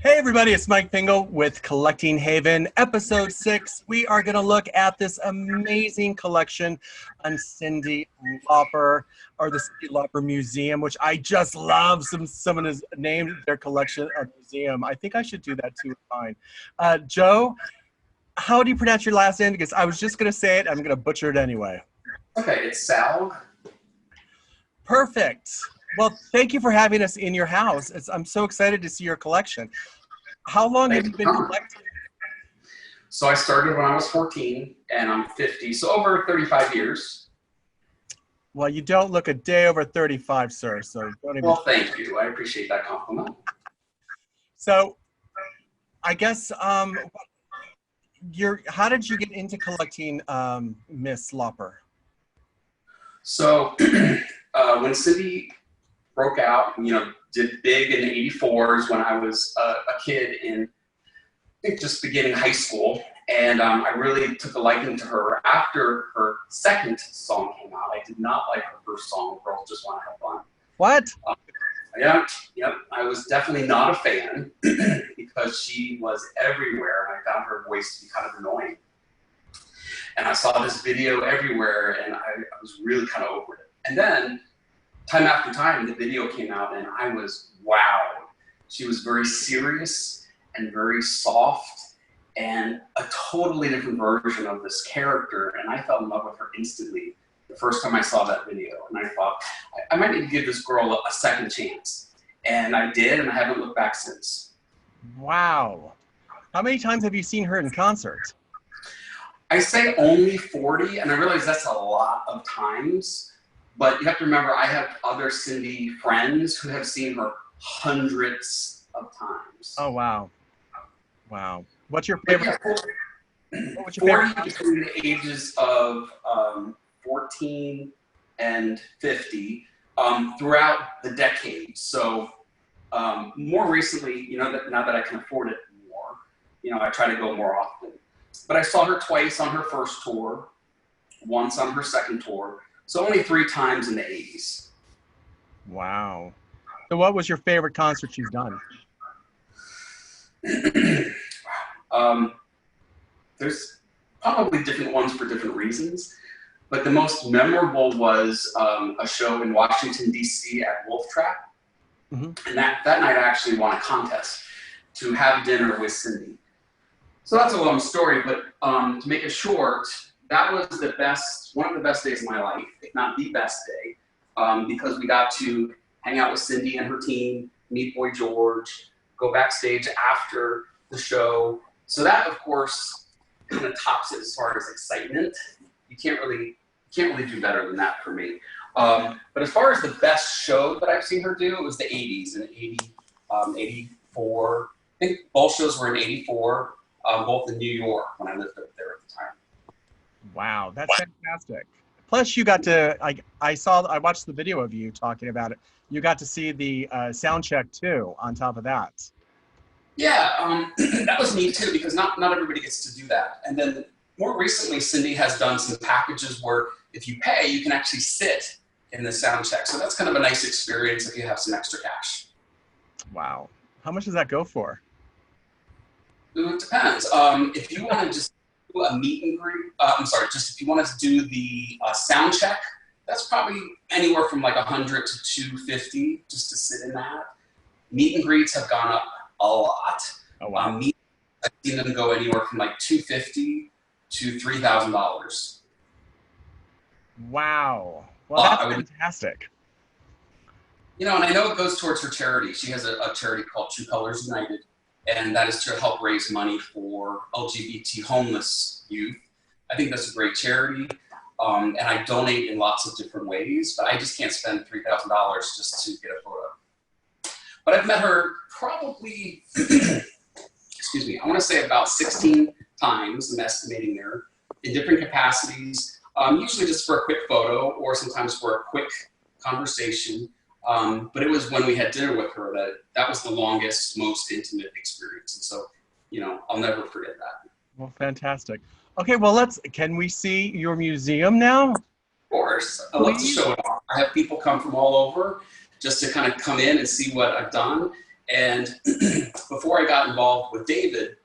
Hey everybody, it's Mike Pingel with Collecting Haven, episode 6. We are going to look at this amazing collection on Cyndi Lauper, or the Cyndi Lauper Museum, which I just love. Someone has named their collection a museum. I think I should do that too with mine. Joe, how do you pronounce your last name? Because I was just going to say it. I'm going to butcher it anyway. Okay, it's Salg. Perfect. Well, thank you for having us in your house. I'm so excited to see your collection. How long have you been collecting? So I started when I was 14, and I'm 50, so over 35 years. Well, you don't look a day over 35, sir. So don't even. Well, thank you. I appreciate that compliment. So, I guess how did you get into collecting Miss Lauper? So when Cyndi broke out, did big in the 84s when I was a kid in, I think, just beginning high school. And I really took a liking to her after her second song came out. I did not like her first song, Girls Just Want to Have Fun. What? Yep. I was definitely not a fan because she was everywhere, and I found her voice to be kind of annoying. And I saw this video everywhere, and I was really kind of over it. And then, time after time, the video came out, and I was wowed. She was very serious and very soft and a totally different version of this character, and I fell in love with her instantly the first time I saw that video. And I thought, I might need to give this girl a second chance. And I did, and I haven't looked back since. Wow. How many times have you seen her in concert? I say only 40, and I realize that's a lot of times. But you have to remember, I have other Cyndi friends who have seen her hundreds of times. Oh, wow. Wow. What's your favorite? What's your 40 favorite? Between the ages of 14 and 50 throughout the decade. So more recently, now that I can afford it more, I try to go more often. But I saw her twice on her first tour, once on her second tour. So only 3 times in the 80s. Wow. So what was your favorite concert she's done? There's probably different ones for different reasons, but the most memorable was a show in Washington, D.C. at Wolf Trap. Mm-hmm. And that night I actually won a contest to have dinner with Cyndi. So that's a long story, but to make it short, that was one of the best days of my life, if not the best day, because we got to hang out with Cyndi and her team, meet Boy George, go backstage after the show. So that, of course, kind of tops it as far as excitement. You can't really do better than that for me. But as far as the best show that I've seen her do, it was the 80s, in 84. I think both shows were in 84, both in New York when I lived up there at the time. Wow, that's fantastic. Plus, you got to, I watched the video of you talking about it. You got to see the sound check too, on top of that. Yeah, that was neat too, because not everybody gets to do that. And then more recently, Cyndi has done some packages where if you pay, you can actually sit in the sound check. So that's kind of a nice experience if you have some extra cash. Wow. How much does that go for? It depends. If you want to just do a meet and greet, if you wanted to do the sound check, that's probably anywhere from like $100 to $250 just to sit in that. Meet and greets have gone up a lot. Oh, wow. I've seen them go anywhere from like $250 to $3,000. Wow. Well, that's fantastic. And I know it goes towards her charity. She has a charity called True Colors United, and that is to help raise money for LGBT homeless youth. I think that's a great charity, and I donate in lots of different ways, but I just can't spend $3,000 just to get a photo. But I've met her probably, excuse me, I want to say about 16 times, I'm estimating there, in different capacities, usually just for a quick photo or sometimes for a quick conversation. But it was when we had dinner with her that was the longest, most intimate experience. And so, I'll never forget that. Well, fantastic. Okay, well, can we see your museum now? Of course. I'd love to show it off. I have people come from all over just to kind of come in and see what I've done. And before I got involved with David,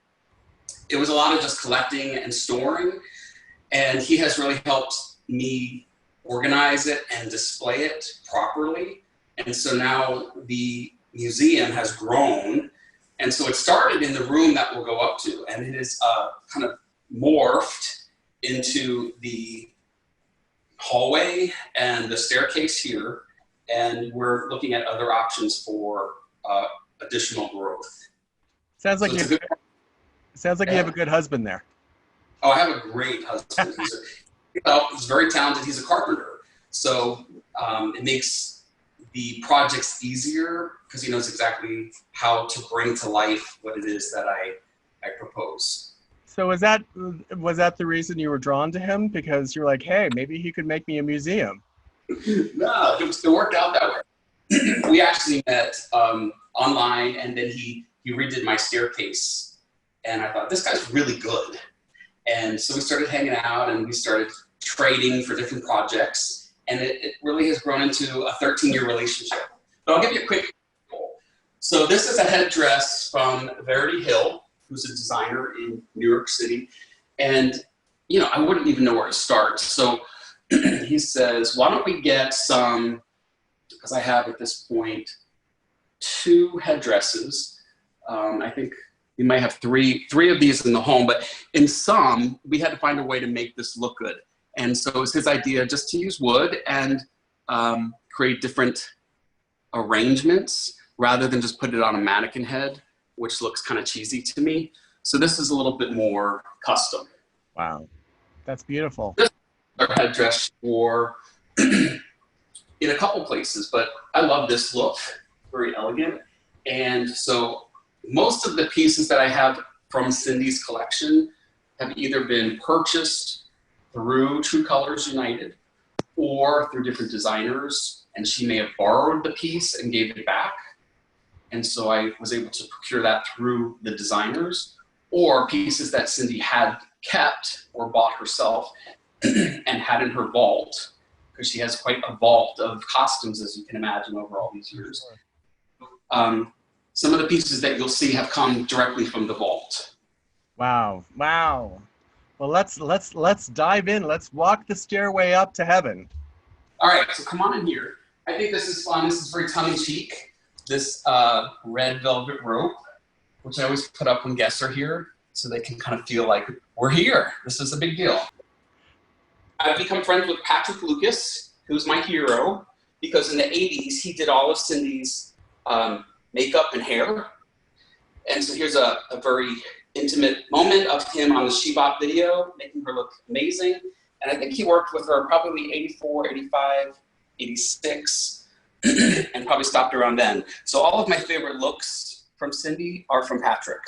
it was a lot of just collecting and storing. And he has really helped me organize it and display it properly. And so now the museum has grown. And so it started in the room that we'll go up to, and it is kind of morphed into the hallway and the staircase here. And we're looking at other options for additional growth. Sounds like you have a good husband there. Oh, I have a great husband. He's very talented. He's a carpenter. So it makes the projects easier because he knows exactly how to bring to life what it is that I propose. So was that the reason you were drawn to him? Because you're like, hey, maybe he could make me a museum. No, it worked out that way. We actually met online, and then he redid my staircase. And I thought, this guy's really good. And so we started hanging out, and we started trading for different projects. And it really has grown into a 13-year relationship. But I'll give you a quick example. So this is a headdress from Verity Hill, who's a designer in New York City. And, I wouldn't even know where to start. So he says, why don't we get some, because I have at this point 2 headdresses. I think we might have three of these in the home, but in some, we had to find a way to make this look good. And so it was his idea just to use wood and create different arrangements rather than just put it on a mannequin head, which looks kind of cheesy to me. So this is a little bit more custom. Wow, that's beautiful. This is our headdress for in a couple places, but I love this look, very elegant. And so most of the pieces that I have from Cyndi's collection have either been purchased through True Colors United or through different designers, and she may have borrowed the piece and gave it back. And so I was able to procure that through the designers, or pieces that Cyndi had kept or bought herself and had in her vault, because she has quite a vault of costumes, as you can imagine, over all these years. Some of the pieces that you'll see have come directly from the vault. Wow. Wow. Well, let's dive in. Let's walk the stairway up to heaven. All right, so come on in here. I think this is fun. This is very tongue-in-cheek. This red velvet rope, which I always put up when guests are here, so they can kind of feel like we're here. This is a big deal. I've become friends with Patrick Lucas, who's my hero, because in the 80s, he did all of Cyndi's makeup and hair. And so here's a very intimate moment of him on the She-bop video, making her look amazing. And I think he worked with her probably 84, 85, 86, and probably stopped around then. So all of my favorite looks from Cyndi are from Patrick.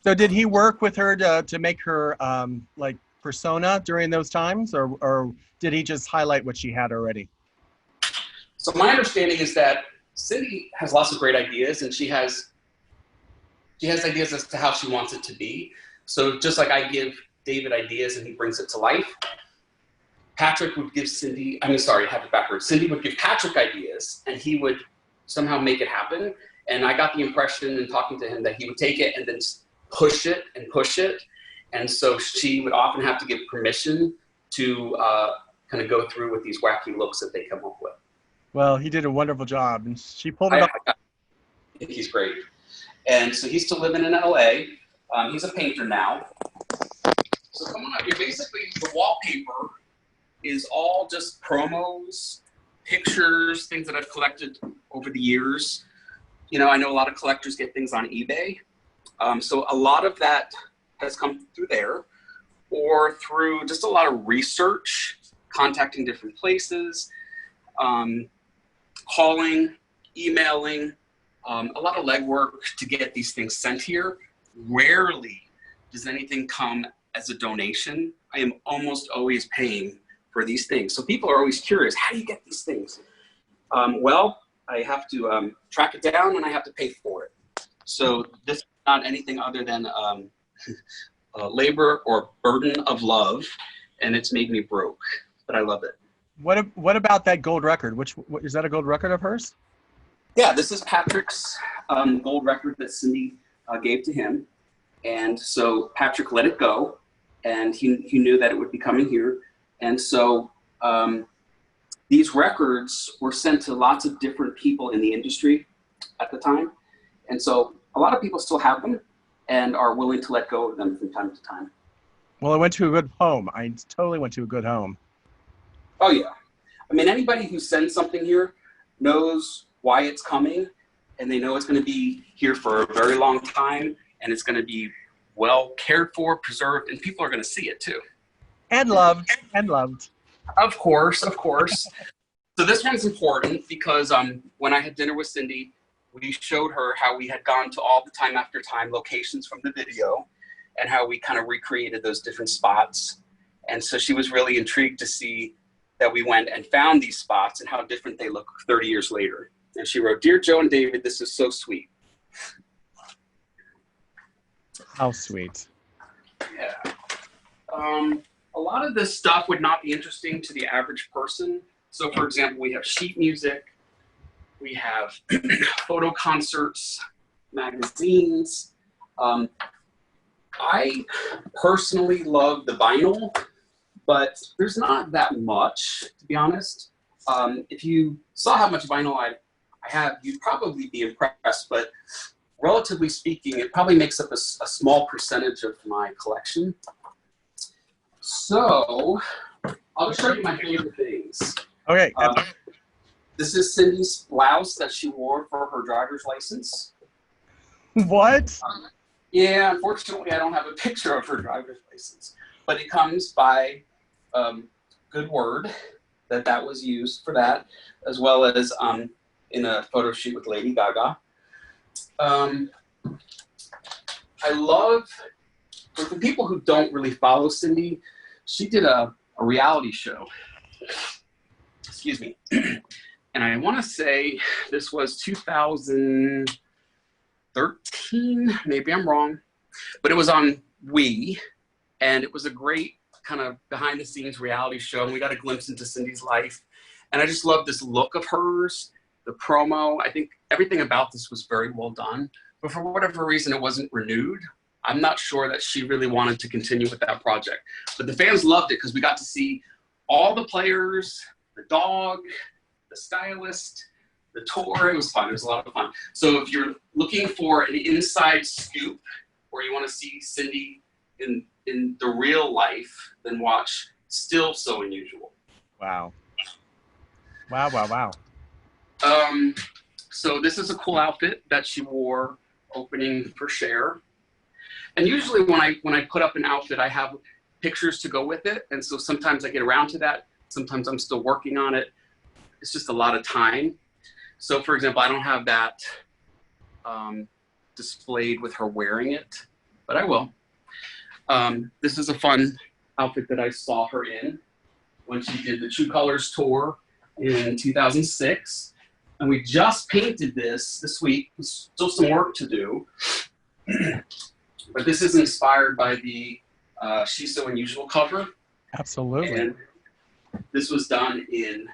So did he work with her to make her like persona during those times, or did he just highlight what she had already? So my understanding is that Cyndi has lots of great ideas, and she has ideas as to how she wants it to be. So just like I give David ideas and he brings it to life, Patrick would give Cyndi, I have it backwards. Cyndi would give Patrick ideas and he would somehow make it happen. And I got the impression in talking to him that he would take it and then push it and push it. And so she would often have to give permission to kind of go through with these wacky looks that they come up with. Well, he did a wonderful job, and she pulled it off. I think he's great. And so he's still living in LA. He's a painter now. So come on up here. Basically, the wallpaper is all just promos, pictures, things that I've collected over the years. I know a lot of collectors get things on eBay. So a lot of that has come through there, or through just a lot of research, contacting different places, calling, emailing, a lot of legwork to get these things sent here. Rarely does anything come as a donation. I am almost always paying for these things. So people are always curious, how do you get these things? Well, I have to track it down and I have to pay for it. So this is not anything other than labor or burden of love, and it's made me broke, but I love it. What about that gold record? Is that a gold record of hers? Yeah, this is Patrick's gold record that Cyndi gave to him. And so Patrick let it go, and he knew that it would be coming here. And so these records were sent to lots of different people in the industry at the time. And so a lot of people still have them and are willing to let go of them from time to time. Well, I went to a good home. I totally went to a good home. Oh, yeah. I mean, anybody who sends something here knows why it's coming, and they know it's going to be here for a very long time, and it's going to be well cared for, preserved, and people are going to see it too. And loved. And loved. Of course, of course. So this one's important because when I had dinner with Cyndi, we showed her how we had gone to all the Time After Time locations from the video and how we kind of recreated those different spots. And so she was really intrigued to see that we went and found these spots and how different they look 30 years later. And she wrote, "Dear Joe and David, this is so sweet." How sweet. Yeah. A lot of this stuff would not be interesting to the average person. So for example, we have sheet music, we have photo concerts, magazines. I personally love the vinyl, but there's not that much, to be honest. If you saw how much vinyl I have, you'd probably be impressed, but relatively speaking, it probably makes up a small percentage of my collection. So I'll show you my favorite things. Okay. This is Cyndi's blouse that she wore for her driver's license. What? Yeah, unfortunately, I don't have a picture of her driver's license, but it comes by good word that was used for that, as well as in a photo shoot with Lady Gaga. I love, for the people who don't really follow Cyndi, she did a reality show. Excuse me. And I want to say this was 2013, maybe I'm wrong, but it was on Wii, and it was a great kind of behind the scenes reality show. And we got a glimpse into Cyndi's life. And I just love this look of hers, the promo. I think everything about this was very well done, but for whatever reason, it wasn't renewed. I'm not sure that she really wanted to continue with that project, but the fans loved it because we got to see all the players, the dog, the stylist, the tour. It was fun. It was a lot of fun. So if you're looking for an inside scoop or you want to see Cyndi in the real life, then watch Still So Unusual. Wow. Wow, wow, wow. So this is a cool outfit that she wore opening for Cher. And usually when I put up an outfit, I have pictures to go with it. And so sometimes I get around to that. Sometimes I'm still working on it. It's just a lot of time. So for example, I don't have that displayed with her wearing it, but I will. This is a fun outfit that I saw her in when she did the True Colors tour in 2006. And we just painted this week. There's still some work to do. But this is inspired by the She's So Unusual cover. Absolutely. And this was done in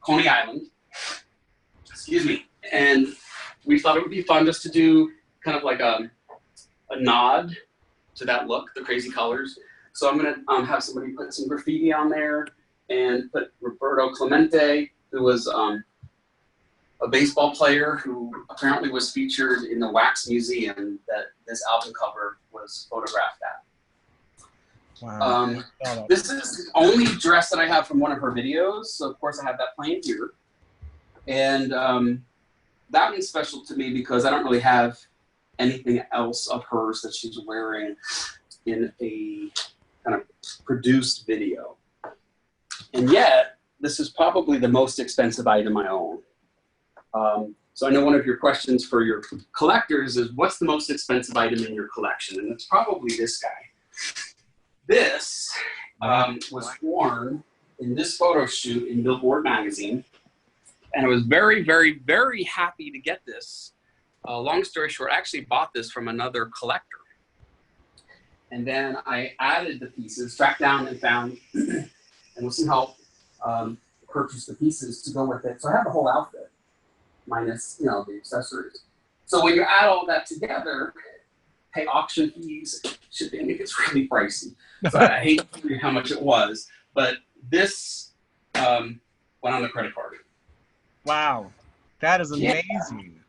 Coney Island. Excuse me. And we thought it would be fun just to do kind of like a nod to that look, the crazy colors. So I'm going to have somebody put some graffiti on there and put Roberto Clemente, who was a baseball player who apparently was featured in the Wax Museum that this album cover was photographed at. Wow. This is the only dress that I have from one of her videos, so of course I have that playing here. And that one's special to me because I don't really have anything else of hers that she's wearing in a kind of produced video. And yet, this is probably the most expensive item I own. So I know one of your questions for your collectors is, what's the most expensive item in your collection? And it's probably this guy. This was worn in this photo shoot in Billboard magazine. And I was very, very, very happy to get this. Long story short, I actually bought this from another collector. And then I added the pieces, tracked down and found, and with some help, purchased the pieces to go with it. So I have the whole outfit, minus, the accessories. So when you add all that together, pay auction fees, shipping, it gets really pricey. So I hate to tell you how much it was, but this went on the credit card. Wow, that is Yeah. amazing.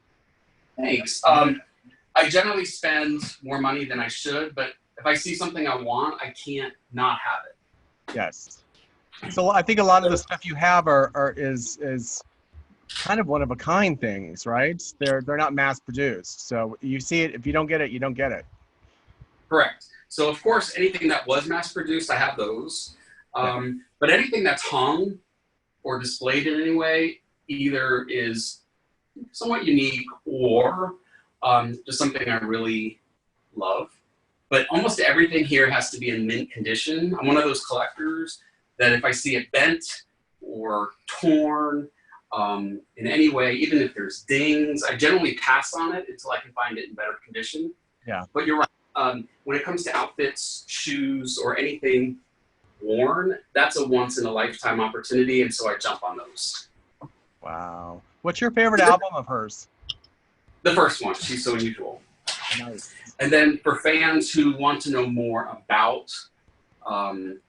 Thanks. I generally spend more money than I should, but if I see something I want, I can't not have it. Yes. So I think a lot of the stuff you have is kind of one of a kind things, right? They're not mass produced. So you see it, if you don't get it, you don't get it. Correct. So of course, anything that was mass produced, I have those. But anything that's hung or displayed in any way either is somewhat unique or just something I really love. But almost everything here has to be in mint condition. I'm one of those collectors that if I see it bent or torn in any way, even if there's dings, I generally pass on it until I can find it in better condition. Yeah. But you're right. When it comes to outfits, shoes, or anything worn, that's a once in a lifetime opportunity, and so I jump on those. Wow. What's your favorite album of hers? The first one, She's So Unusual. Nice. And then for fans who want to know more about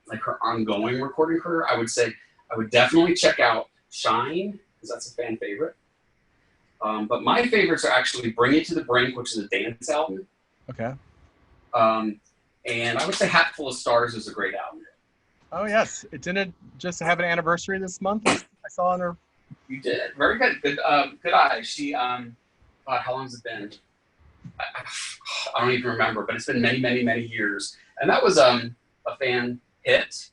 like her ongoing recording career, I would say I would definitely check out Shine, because that's a fan favorite. But my favorites are actually Bring It to the Brink, which is a dance album. Okay. And I would say Hatful of Stars is a great album. Oh yes, it didn't just have an anniversary this month. I saw on her. You did very good. Good eye. She God, how long has it been? I don't even remember, but it's been many, many, many years. And that was a fan hit.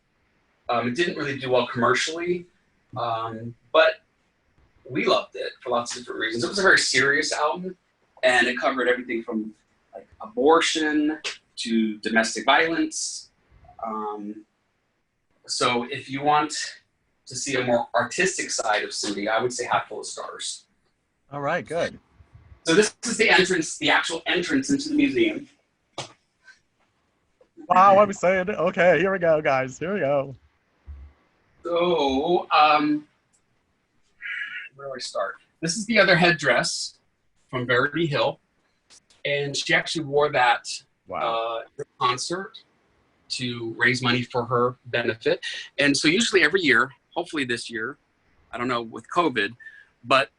It didn't really do well commercially, but we loved it for lots of different reasons. It was a very serious album, and it covered everything from like abortion to domestic violence. So if you want to see a more artistic side of Cyndi, I would say Hatful of Stars. All right, good. So this is the entrance, the actual entrance into the museum. Wow, I'm excited. Okay, here we go, guys. Here we go. So, where do I start? This is the other headdress from Verity Hill, and she actually wore that at the concert to raise money for her benefit. And so usually every year, hopefully this year, I don't know with COVID, but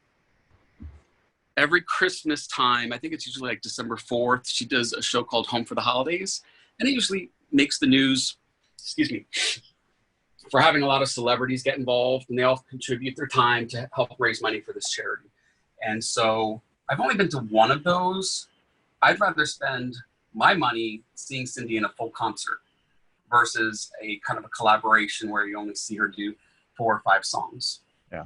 every Christmas time, I think it's usually like December 4th, she does a show called Home for the Holidays. And it usually makes the news, for having a lot of celebrities get involved, and they all contribute their time to help raise money for this charity. And so I've only been to one of those. I'd rather spend my money seeing Cyndi in a full concert versus a kind of a collaboration where you only see her do 4 or 5 songs. Yeah.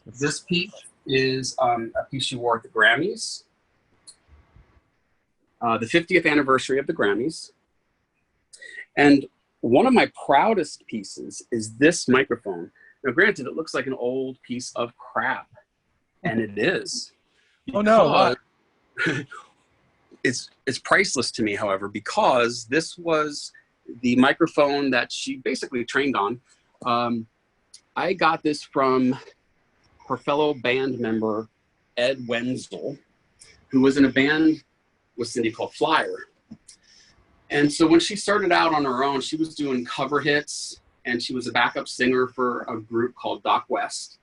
This piece is a piece she wore at the Grammys. The 50th anniversary of the Grammys. And one of my proudest pieces is this microphone. Now, granted, it looks like an old piece of crap, and it is. Oh no! It's priceless to me, however, because this was the microphone that she basically trained on. I got this from her fellow band member, Ed Wenzel, who was in a band with Cyndi called Flyer. And so when she started out on her own, she was doing cover hits, and she was a backup singer for a group called Doc West.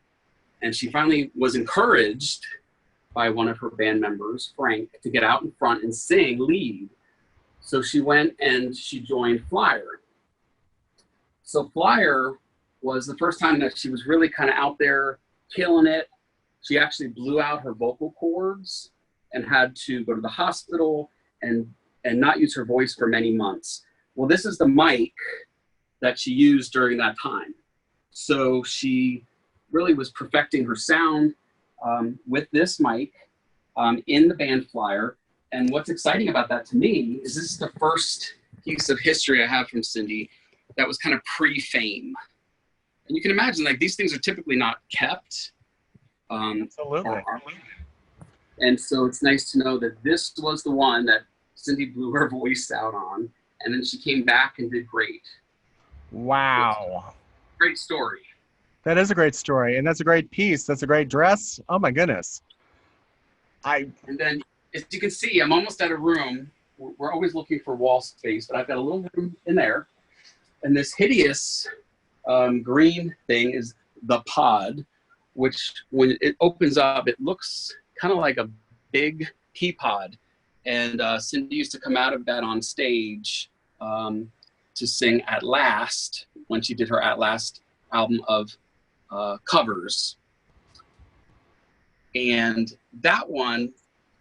And she finally was encouraged by one of her band members, Frank, to get out in front and sing lead. So she went and she joined Flyer. So Flyer was the first time that she was really kind of out there killing it. She actually blew out her vocal cords and had to go to the hospital and not use her voice for many months. Well, this is the mic that she used during that time. So she really was perfecting her sound with this mic in the band Flyer. And what's exciting about that to me is this is the first piece of history I have from Cyndi that was kind of pre-fame. And you can imagine, like, these things are typically not kept. Absolutely. And so it's nice to know that this was the one that Cyndi blew her voice out on, and then she came back and did great. Wow. Great story. That is a great story, and that's a great piece. That's a great dress. Oh my goodness. And then, as you can see, I'm almost out of room. We're always looking for wall space, but I've got a little room in there. And this hideous green thing is the pod, which when it opens up, it looks kind of like a big pea pod. And Cyndi used to come out of that on stage to sing At Last when she did her At Last album of covers. And that one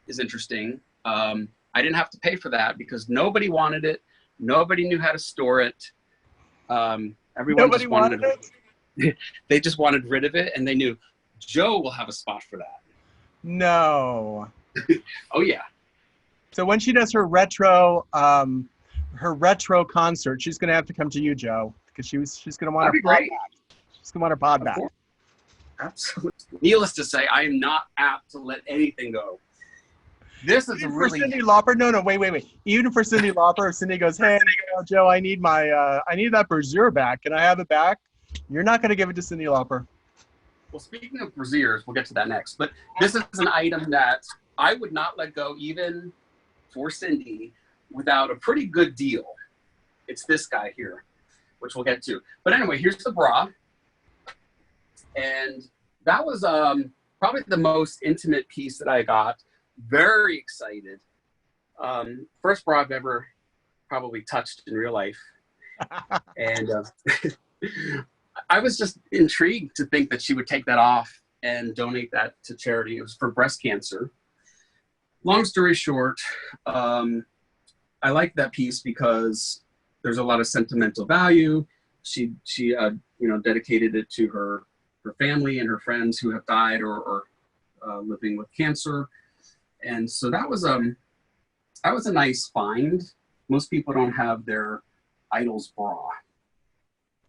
is interesting. I didn't have to pay for that because nobody wanted it. Nobody knew how to store it. Everyone just wanted it. They just wanted rid of it, and they knew Joe will have a spot for that. No. Oh yeah. So when she does her retro concert, she's gonna have to come to you, Joe, because she's gonna want her pod back. She's gonna want her pod back. Absolutely. Needless to say, I am not apt to let anything go. This is for Cyndi Lauper. No, wait. Even for Cyndi Lauper, if Cyndi goes, "Hey, Joe, I need that brassiere back. Can I have it back?" You're not going to give it to Cyndi Lauper. Well, speaking of brassieres, we'll get to that next. But this is an item that I would not let go, even for Cyndi, without a pretty good deal. It's this guy here, which we'll get to. But anyway, here's the bra, and that was probably the most intimate piece that I got. Very excited. First bra I've ever probably touched in real life. And I was just intrigued to think that she would take that off and donate that to charity. It was for breast cancer. Long story short, I like that piece because there's a lot of sentimental value. She dedicated it to her family and her friends who have died or living with cancer. And so that was a nice find. Most people don't have their idol's bra.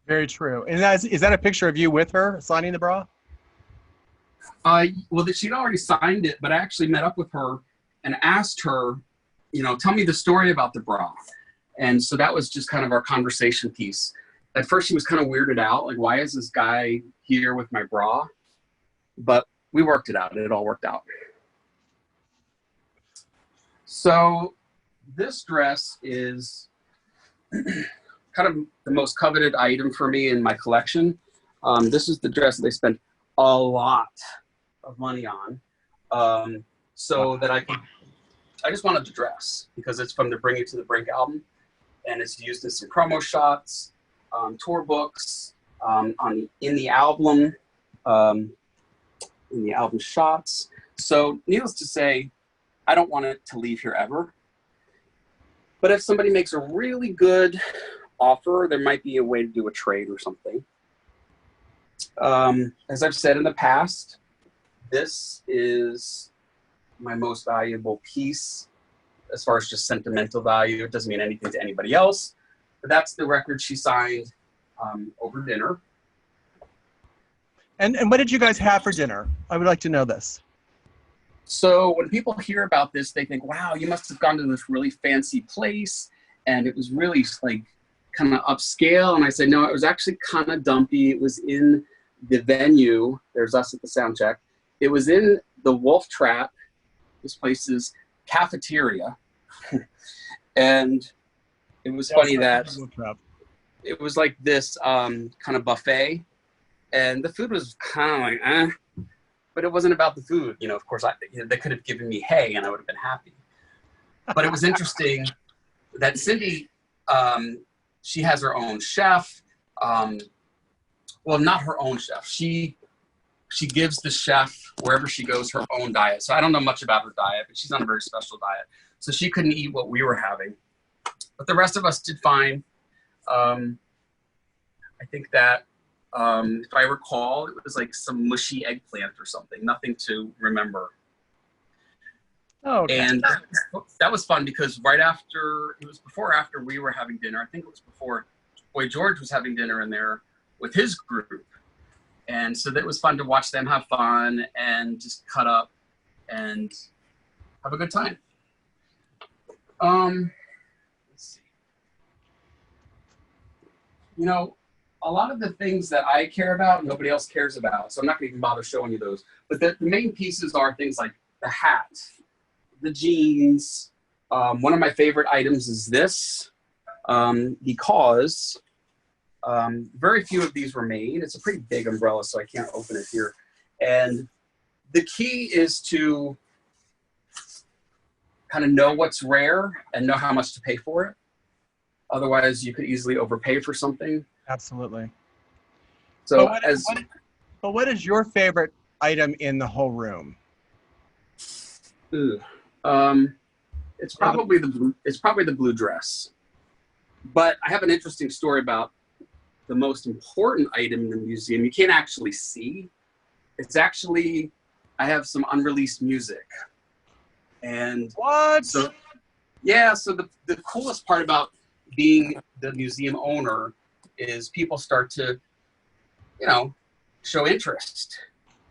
Very true. And is that a picture of you with her signing the bra? Well, she'd already signed it, but I actually met up with her and asked her, tell me the story about the bra. And so that was just kind of our conversation piece. At first, she was kind of weirded out, like, why is this guy here with my bra? But we worked it out. It all worked out. So this dress is kind of the most coveted item for me in my collection. This is the dress that they spent a lot of money on. So that I just wanted the dress because it's from the Bring It to the Brink album. And it's used in some promo shots, tour books, in the album shots. So needless to say, I don't want it to leave here ever. But if somebody makes a really good offer, there might be a way to do a trade or something. As I've said in the past, this is my most valuable piece as far as just sentimental value. It doesn't mean anything to anybody else. But that's the record she signed over dinner. And what did you guys have for dinner? I would like to know this. So when people hear about this, they think, wow, you must have gone to this really fancy place and it was really like kind of upscale. And I said, no, it was actually kind of dumpy. It was in the venue. There's us at the sound check. It was in the Wolf Trap, this place's cafeteria. And it was funny that it was like this kind of buffet. And the food was kind of like, but it wasn't about the food. Of course, they could have given me hay and I would have been happy. But it was interesting that Cyndi, she has her own chef. Well, not her own chef. She gives the chef, wherever she goes, her own diet. So I don't know much about her diet, but she's on a very special diet. So she couldn't eat what we were having. But the rest of us did fine. I think that, if I recall, it was like some mushy eggplant or something. Nothing to remember. Oh, okay. And that was fun because right after, it was before or after we were having dinner. I think it was before Boy George was having dinner in there with his group. And so that was fun to watch them have fun and just cut up and have a good time. Let's see. A lot of the things that I care about, nobody else cares about. So I'm not going to even bother showing you those. But the main pieces are things like the hat, the jeans. One of my favorite items is this, because very few of these were made. It's a pretty big umbrella, so I can't open it here. And the key is to kind of know what's rare and know how much to pay for it. Otherwise, you could easily overpay for something. Absolutely. So, but what is your favorite item in the whole room? It's probably the blue dress. But I have an interesting story about the most important item in the museum. You can't actually see. It's actually, I have some unreleased music. And what? So, yeah, so the coolest part about being the museum owner is people start to, show interest.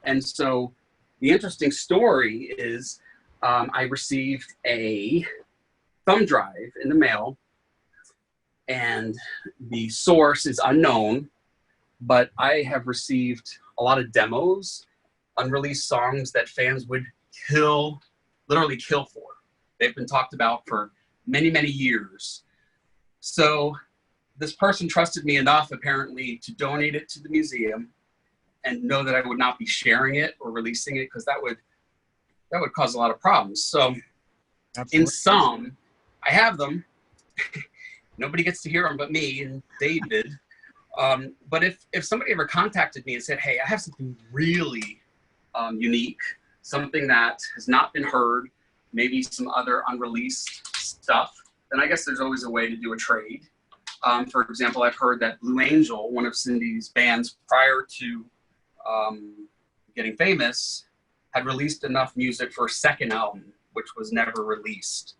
And so the interesting story is I received a thumb drive in the mail, and the source is unknown, but I have received a lot of demos, unreleased songs that fans would literally kill for. They've been talked about for many, many years. So this person trusted me enough, apparently, to donate it to the museum and know that I would not be sharing it or releasing it, because that would cause a lot of problems. So Absolutely. In some, I have them. Nobody gets to hear them but me and David. But if somebody ever contacted me and said, hey, I have something really unique, something that has not been heard, maybe some other unreleased stuff, then I guess there's always a way to do a trade. For example, I've heard that Blue Angel, one of Cyndi's bands prior to getting famous, had released enough music for a second album, which was never released.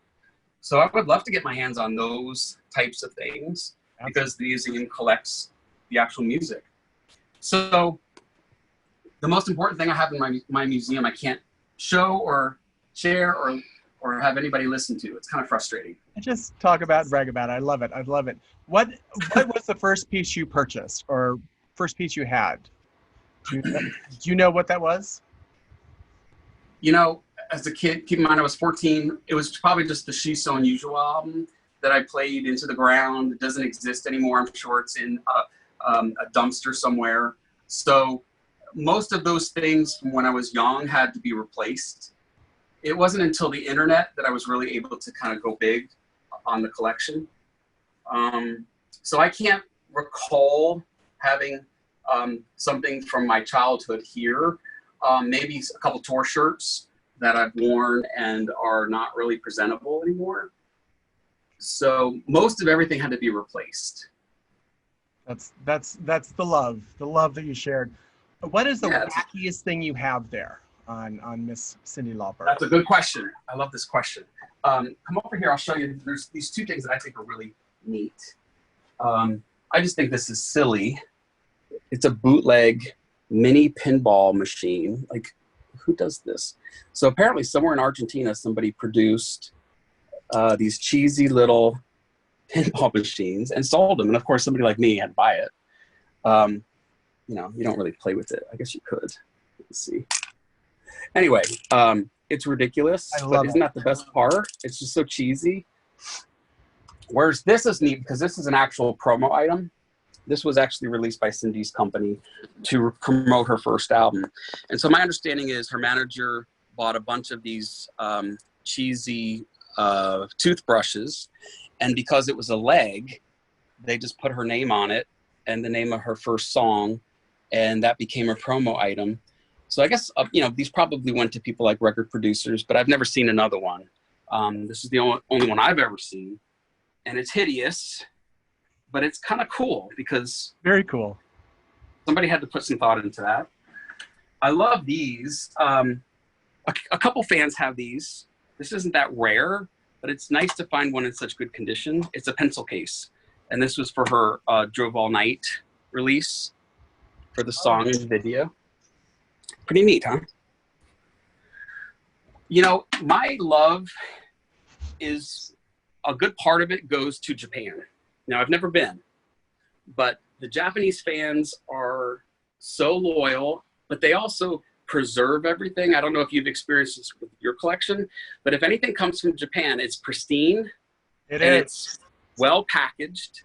So I would love to get my hands on those types of things, because the museum collects the actual music. So the most important thing I have in my museum, I can't show or share or have anybody listen to. It's kind of frustrating. Just talk about, brag about it. I love it. I love it. What was the first piece you purchased, or first piece you had? Do you know what that was? As a kid, keep in mind I was 14. It was probably just the She's So Unusual album that I played into the ground. It doesn't exist anymore. I'm sure it's in a dumpster somewhere. So most of those things from when I was young had to be replaced. It wasn't until the internet that I was really able to kind of go big on the collection. So I can't recall having something from my childhood here. Maybe a couple tour shirts that I've worn and are not really presentable anymore. So most of everything had to be replaced. That's the love that you shared. What is the wackiest thing you have there on Miss Cyndi Lauper? That's a good question. I love this question. Come over here. I'll show you. There's these two things that I think are really neat. I just think this is silly. It's a bootleg mini pinball machine. Like, who does this? So apparently somewhere in Argentina, somebody produced these cheesy little pinball machines and sold them. And of course, somebody like me had to buy it. You don't really play with it. I guess you could. Let's see. Anyway, it's ridiculous, but isn't that the best part? It's just so cheesy. Whereas this is neat because this is an actual promo item. This was actually released by Cyndi's company to promote her first album. And so my understanding is her manager bought a bunch of these cheesy toothbrushes. And because it was a leg, they just put her name on it and the name of her first song. And that became a promo item. So I guess, these probably went to people like record producers, but I've never seen another one. This is the only one I've ever seen. And it's hideous, but it's kind of cool because... Very cool. Somebody had to put some thought into that. I love these. A couple fans have these. This isn't that rare, but it's nice to find one in such good condition. It's a pencil case. And this was for her Drove All Night release for the song and video. Pretty neat, huh? My love is... a good part of it goes to Japan. Now, I've never been, but the Japanese fans are so loyal, but they also preserve everything. I don't know if you've experienced this with your collection, but if anything comes from Japan, it's pristine. It's well packaged,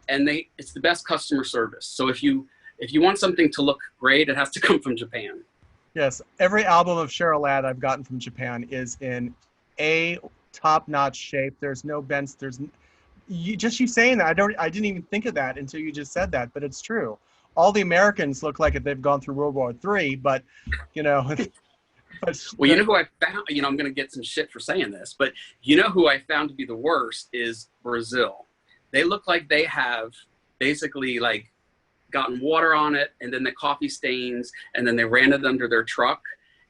and it's the best customer service. So if you want something to look great, it has to come from Japan. Yes, every album of Cheryl Ladd I've gotten from Japan is in a top-notch shape. There's no bends. You saying that, I didn't even think of that until you just said that, but it's true. All the Americans look like they've gone through World War III, but you know. Well, you know who I found, I'm going to get some shit for saying this, but you know who I found to be the worst is Brazil. They look like they have basically like gotten water on it, and then the coffee stains, and then they ran it under their truck,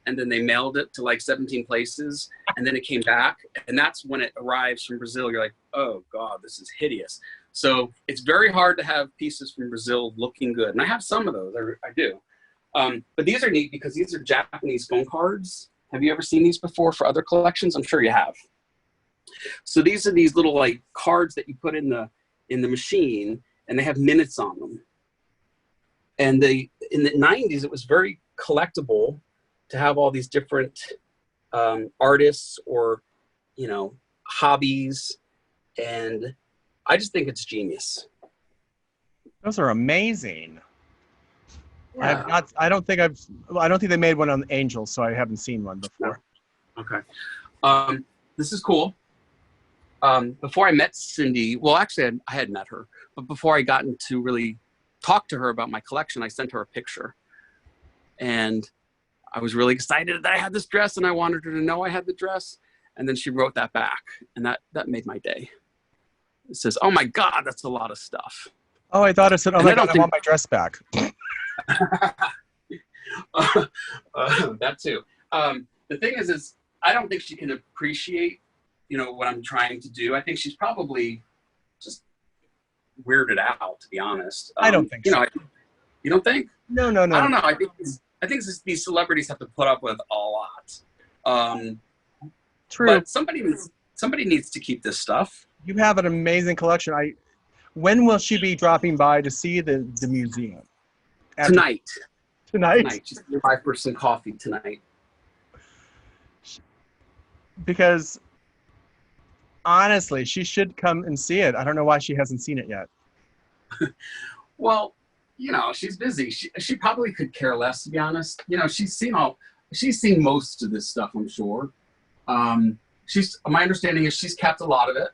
and then they mailed it to like 17 places, and then it came back, and that's when it arrives from Brazil. You're like, oh God, this is hideous. So it's very hard to have pieces from Brazil looking good, and I have some of those, I do. But these are neat because these are Japanese phone cards. Have you ever seen these before for other collections? I'm sure you have. So these are these little like cards that you put in the machine, and they have minutes on them. And in the 90s, it was very collectible to have all these different artists or, hobbies. And I just think it's genius. Those are amazing. Yeah. I don't think they made one on Angels, so I haven't seen one before. No. Okay. This is cool. Before I met Cyndi, well, actually I had met her, but before I got to really talk to her about my collection, I sent her a picture, and I was really excited that I had this dress, and I wanted her to know I had the dress. And then she wrote that back, and that made my day. It says, "Oh my God, that's a lot of stuff." Oh, I thought it said, "Oh my God, I want my dress back." That too. The thing is I don't think she can appreciate, what I'm trying to do. I think she's probably just weirded out, to be honest. I don't think so. You don't think? No. I don't know. I think these celebrities have to put up with a lot. True. But somebody needs to keep this stuff. You have an amazing collection. When will she be dropping by to see the museum? Tonight. Tonight? She's going to buy for some coffee tonight. Because honestly, she should come and see it. I don't know why she hasn't seen it yet. Well, she's busy. She probably could care less, to be honest. She's seen most of this stuff, I'm sure. My understanding is she's kept a lot of it.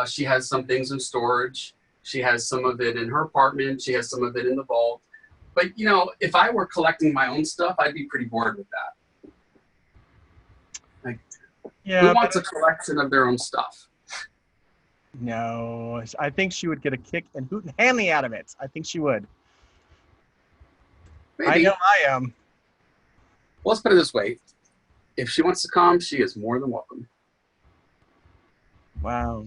She has some things in storage. She has some of it in her apartment. She has some of it in the vault. But, if I were collecting my own stuff, I'd be pretty bored with that. Like, who wants a collection of their own stuff? No, I think she would get a kick and hoot and Hanley out of it. I think she would. Maybe. I know I am. Well, let's put it this way. If she wants to come, she is more than welcome. Wow.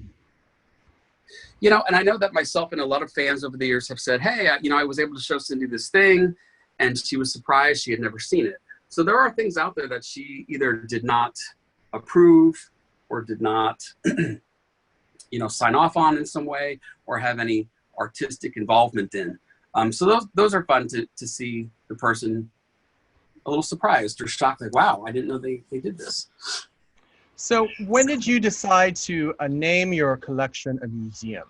And I know that myself and a lot of fans over the years have said, hey, I was able to show Cyndi this thing, and she was surprised she had never seen it. So there are things out there that she either did not approve or did not, sign off on in some way or have any artistic involvement in. So those are fun to see the person a little surprised or shocked, like, wow, I didn't know they did this. So when did you decide to name your collection a museum?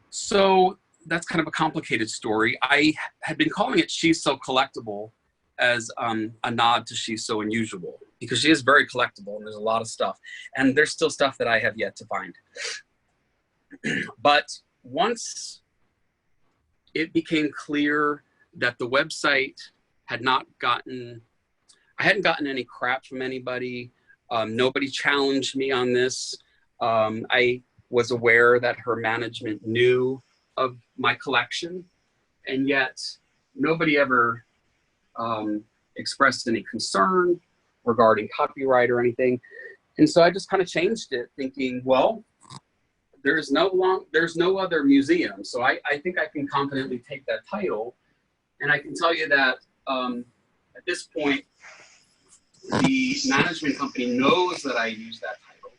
So that's kind of a complicated story. I had been calling it She's So Collectible as a nod to She's So Unusual, because she is very collectible and there's a lot of stuff. And there's still stuff that I have yet to find. But once it became clear that the website I hadn't gotten any crap from anybody. Nobody challenged me on this. I was aware that her management knew of my collection, and yet nobody ever expressed any concern regarding copyright or anything. And so I just kind of changed it, thinking, well, there's no other museum, so I think I can confidently take that title. And I can tell you that at this point, the management company knows that I use that title,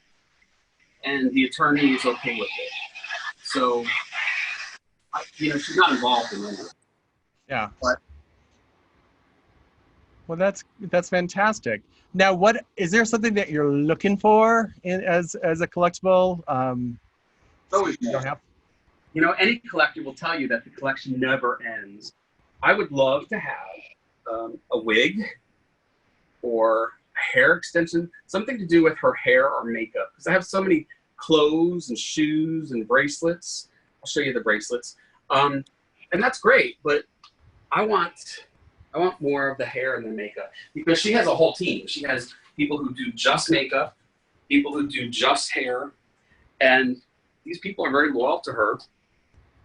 and the attorney is okay with it. So, she's not involved in it. Yeah. But Well, that's fantastic. Now, what is there something that you're looking for as a collectible? Always You more. don't have. You know, any collector will tell you that the collection never ends. I would love to have a wig or a hair extension, something to do with her hair or makeup, because I have so many clothes and shoes and bracelets. I'll show you the bracelets, and that's great. But I want more of the hair and the makeup, because she has a whole team. She has people who do just makeup, people who do just hair, and these people are very loyal to her.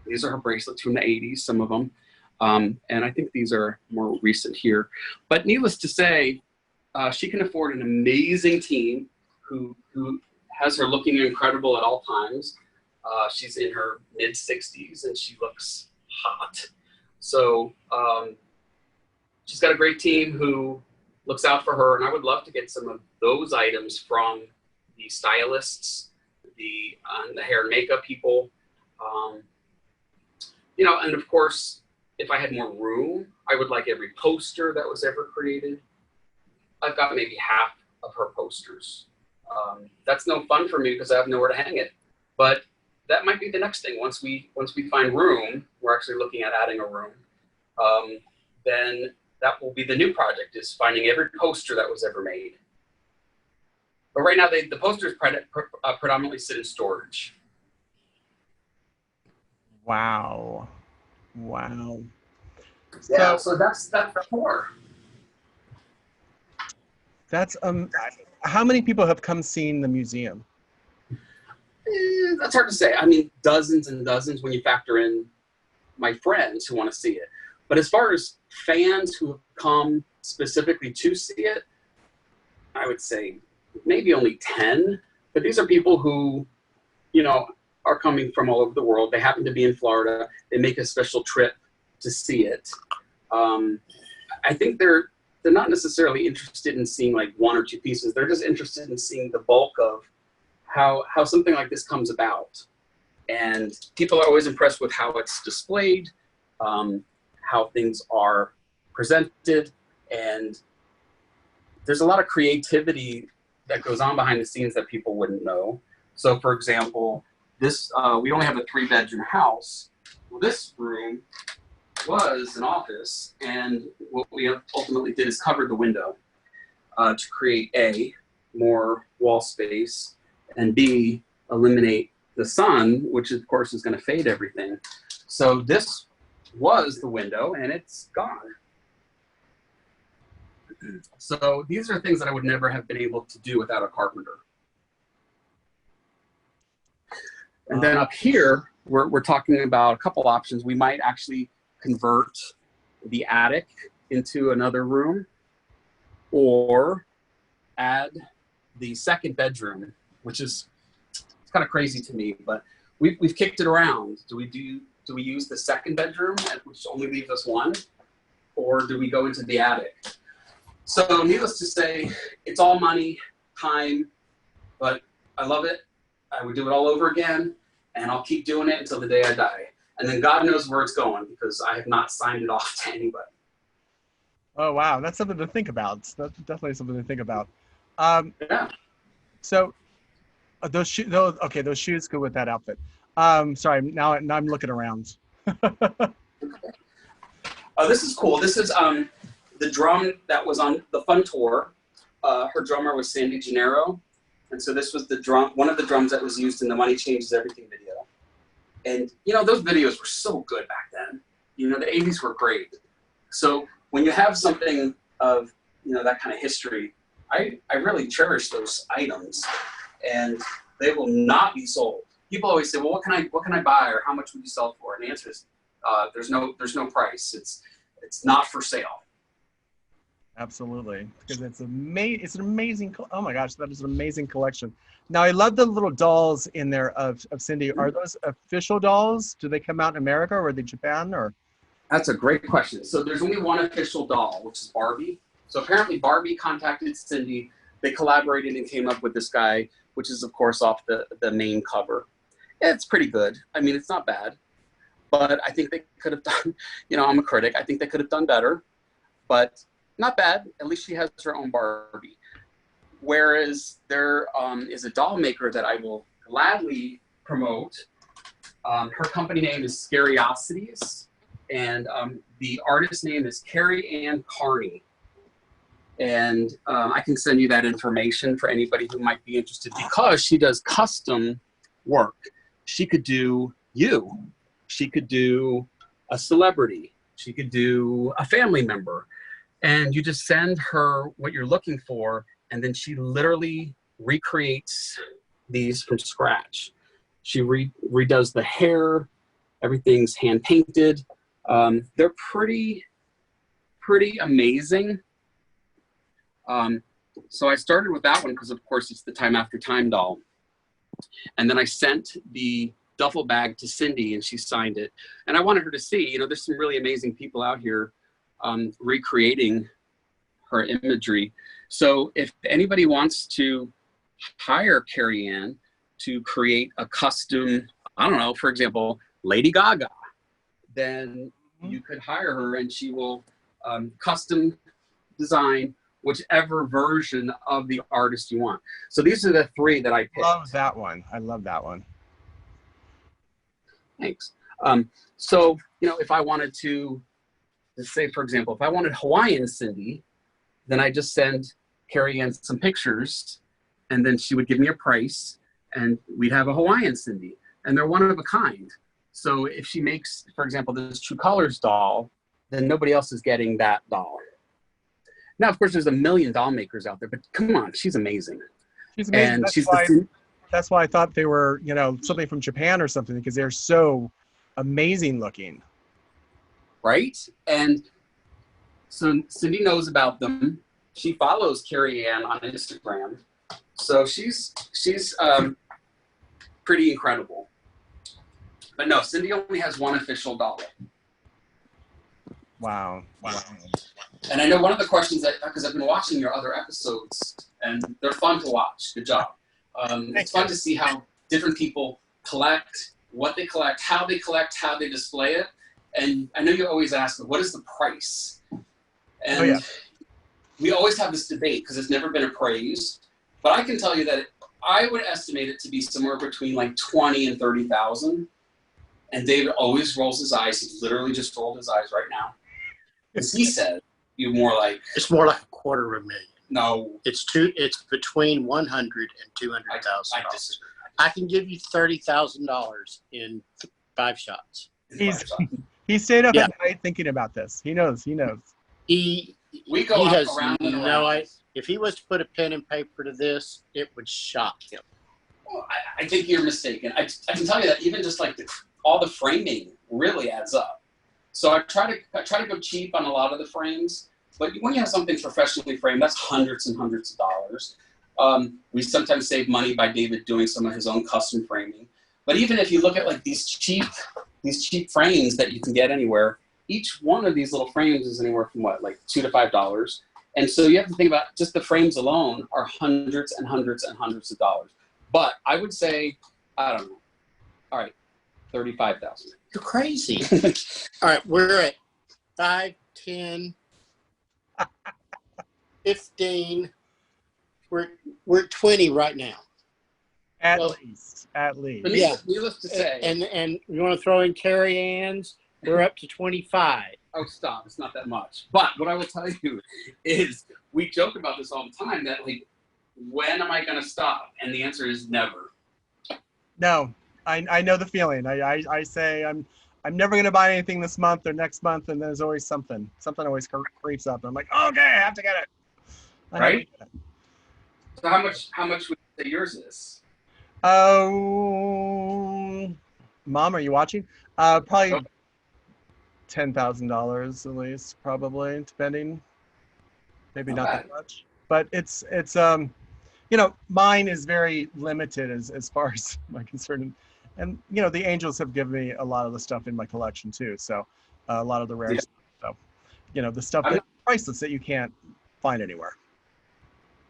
These are her bracelets from the 80s, some of them. And I think these are more recent here. But needless to say, she can afford an amazing team who has her looking incredible at all times. She's in her mid-60s and she looks hot. So she's got a great team who looks out for her. And I would love to get some of those items from the stylists, the hair and makeup people. You know, and of course, if I had more room, I would like every poster that was ever created. I've got maybe half of her posters. That's no fun for me because I have nowhere to hang it. But that might be the next thing. Once we find room, we're actually looking at adding a room. Then that will be the new project, is finding every poster that was ever made. But right now, the posters predominantly sit in storage. Wow. Wow. Yeah, so that's the core. That's how many people have come seen the museum? That's hard to say. I mean, dozens and dozens when you factor in my friends who want to see it. But as far as fans who have come specifically to see it, I would say maybe only 10. But these are people who, you know, are coming from all over the world. They happen to be in Florida. They make a special trip to see it. I think they're not necessarily interested in seeing like one or two pieces. They're just interested in seeing the bulk of how something like this comes about. And people are always impressed with how it's displayed, how things are presented, and there's a lot of creativity that goes on behind the scenes that people wouldn't know. So for example, this we only have a 3-bedroom house. Well, this room was an office, and what we ultimately did is cover the window to create A, more wall space, and B, eliminate the sun, which of course is going to fade everything. So this was the window, and it's gone. So these are things that I would never have been able to do without a carpenter. And then up here, we're talking about a couple options. We might actually convert the attic into another room, or add the second bedroom, which is, it's kind of crazy to me, but we've kicked it around. Do we use the second bedroom, which only leaves us one, or do we go into the attic? So needless to say, it's all money, time, but I love it. I would do it all over again, and I'll keep doing it until the day I die. And then God knows where it's going, because I have not signed it off to anybody. Oh, wow. That's something to think about. That's definitely something to think about. Yeah. So those shoes, okay, those shoes go with that outfit. Sorry, now I'm looking around. Oh, this is cool. This is the drum that was on the Fun Tour. Her drummer was Sandy Gennaro. And so this was the drum, one of the drums that was used in the Money Changes Everything video. And, you know, those videos were so good back then. You know, the 80s were great. So when you have something of, you know, that kind of history, I really cherish those items, and they will not be sold. People always say, well, what can I buy, or how much would you sell for? And the answer is, there's no price. It's not for sale. Absolutely, because it's an amazing. Oh my gosh, that is an amazing collection. Now I love the little dolls in there of Cyndi. Are those official dolls? Do they come out in America, or are they Japan, or? That's a great question. So there's only one official doll, which is Barbie. So apparently Barbie contacted Cyndi. They collaborated and came up with this guy, which is of course off the main cover. Yeah, it's pretty good. I mean, it's not bad, but I think they could have done. You know, I'm a critic. I think they could have done better, but not bad. At least she has her own Barbie. Whereas there is a doll maker that I will gladly promote. Her company name is Scariosities, and the artist name is Carrie Ann Carney. And I can send you that information for anybody who might be interested, because she does custom work. She could do you. She could do a celebrity. She could do a family member. And you just send her what you're looking for, and then she literally recreates these from scratch. She redoes the hair. Everything's hand painted. They're pretty amazing. So I started with that one because, of course, it's the Time After Time doll. And then I sent the duffel bag to Cyndi, and she signed it. And I wanted her to see, you know, there's some really amazing people out here recreating her imagery. So if anybody wants to hire Carrie Ann to create a custom, I don't know, for example, Lady Gaga, then you could hire her and she will custom design whichever version of the artist you want. So these are the three that I picked. Love that one. I love that one. Thanks. So, you know, if I wanted to, let's say, for example, if I wanted Hawaiian Cyndi, then I just send Carrie Ann some pictures, and then she would give me a price, and we'd have a Hawaiian Cyndi. And they're one of a kind. So if she makes, for example, this True Colors doll, then nobody else is getting that doll. Now, of course, there's a million doll makers out there, but come on, she's amazing. She's amazing. And that's why I thought they were, you know, something from Japan or something, because they're so amazing looking. Right? And so Cyndi knows about them. She follows Carrie Ann on Instagram. So she's pretty incredible. But no, Cyndi only has one official doll. Wow. And I know one of the questions that, because I've been watching your other episodes, and they're fun to watch. Good job. It's fun to see how different people collect, what they collect, how they display it. And I know you always ask, what is the price? And we always have this debate because it's never been appraised. But I can tell you that I would estimate it to be somewhere between like 20 and 30,000. And David always rolls his eyes. He literally just rolled his eyes right now. As he said, it's more like $250,000. No, it's between $100,000 and $200,000. I can give you $30,000 in 5 shots. He stayed up at night thinking about this. He knows. He has no idea. If he was to put a pen and paper to this, it would shock him. Well, I think you're mistaken. I can tell you that even just like all the framing really adds up. So I try to go cheap on a lot of the frames, but when you have something professionally framed, that's hundreds and hundreds of dollars. We sometimes save money by David doing some of his own custom framing. But even if you look at like these cheap frames that you can get anywhere, each one of these little frames is anywhere from what, like $2 to $5. And so you have to think about just the frames alone are hundreds and hundreds and hundreds of dollars. But I would say, I don't know. All right, 35,000. You're crazy. All right, we're at 5, 10, 15. We're at 20 right now. At least. Needless to say. And you want to throw in Carrie Ann's? We're up to 25. Oh, stop. It's not that much. But what I will tell you is we joke about this all the time that, like, when am I going to stop? And the answer is never. No, I know the feeling. I say I'm never going to buy anything this month or next month, and there's always something. Something always creeps up. And I'm like, okay, I have to get it. Right? So how much would you say yours is? Mom, are you watching? Probably $10,000 at least, probably, depending. Maybe not that much, but it's you know, mine is very limited as far as my concern, and you know, the Angels have given me a lot of the stuff in my collection too. So a lot of the rare stuff. So you know, the stuff that's priceless that you can't find anywhere.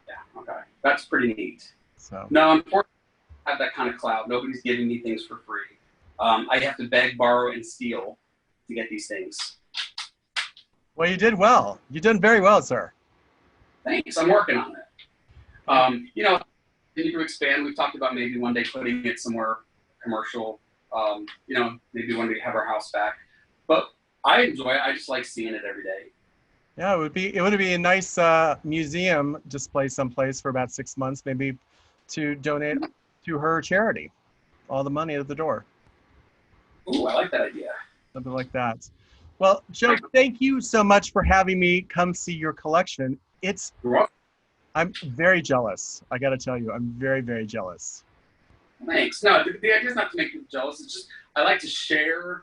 Yeah, okay, that's pretty neat. So no, unfortunately, I have that kind of clout. Nobody's giving me things for free. I have to beg, borrow, and steal to get these things. Well, you did well. You did very well, sir. Thanks. I'm working on it. You know, we need to expand. We've talked about maybe one day putting it somewhere commercial. You know, maybe when we have our house back. But I enjoy it. I just like seeing it every day. Yeah, it would be a nice museum display someplace for about 6 months, maybe, to donate to her charity. All the money at the door. Ooh, I like that idea. Something like that. Well, Joe, thank you so much for having me come see your collection. I'm very jealous. I got to tell you, I'm very, very jealous. Thanks. No, the idea is not to make you jealous. It's just I like to share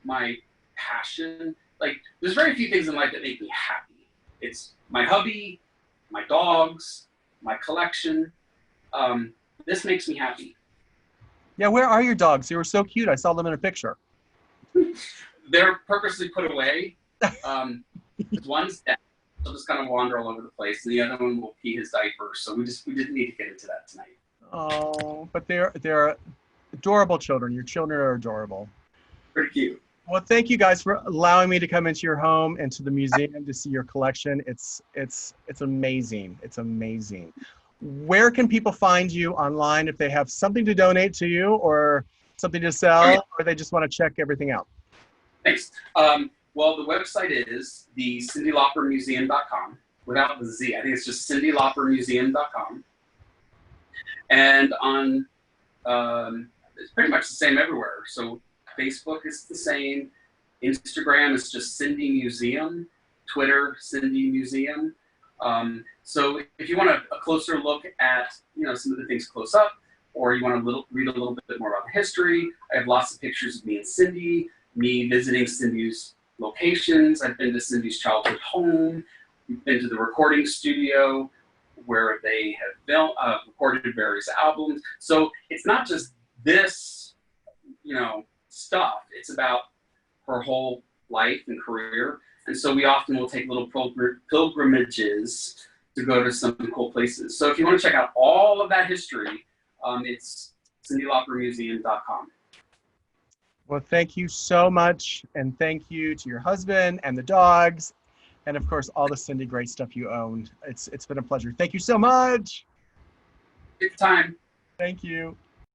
my passion. Like, there's very few things in life that make me happy. It's my hubby, my dogs, my collection. This makes me happy. Yeah, where are your dogs? They were so cute. I saw them in a picture. They're purposely put away. One's dead. They'll just kind of wander all over the place, and the other one will pee his diaper. So we didn't need to get into that tonight. Oh, but they're adorable children. Your children are adorable. Pretty cute. Well, thank you guys for allowing me to come into your home and to the museum to see your collection. It's amazing. It's amazing. Where can people find you online if they have something to donate to you or something to sell, or they just want to check everything out? Thanks. Well, the website is the CindyLauperMuseum.com without the Z. I think it's just CindyLauperMuseum.com. And on, it's pretty much the same everywhere. So Facebook is the same. Instagram is just Cyndi Museum. Twitter, Cyndi Museum. So if you want a closer look at, you know, some of the things close up, or you want to read a little bit more about the history, I have lots of pictures of me and Cyndi, me visiting Cyndi's locations. I've been to Cyndi's childhood home. We've been to the recording studio where they have recorded various albums. So it's not just this, you know, stuff. It's about her whole life and career. And so we often will take little pilgrimages to go to some cool places. So if you want to check out all of that history, it's CindyLauperMuseum.com. Well, thank you so much. And thank you to your husband and the dogs. And of course, all the Cyndi great stuff you owned. It's been a pleasure. Thank you so much. Good time. Thank you.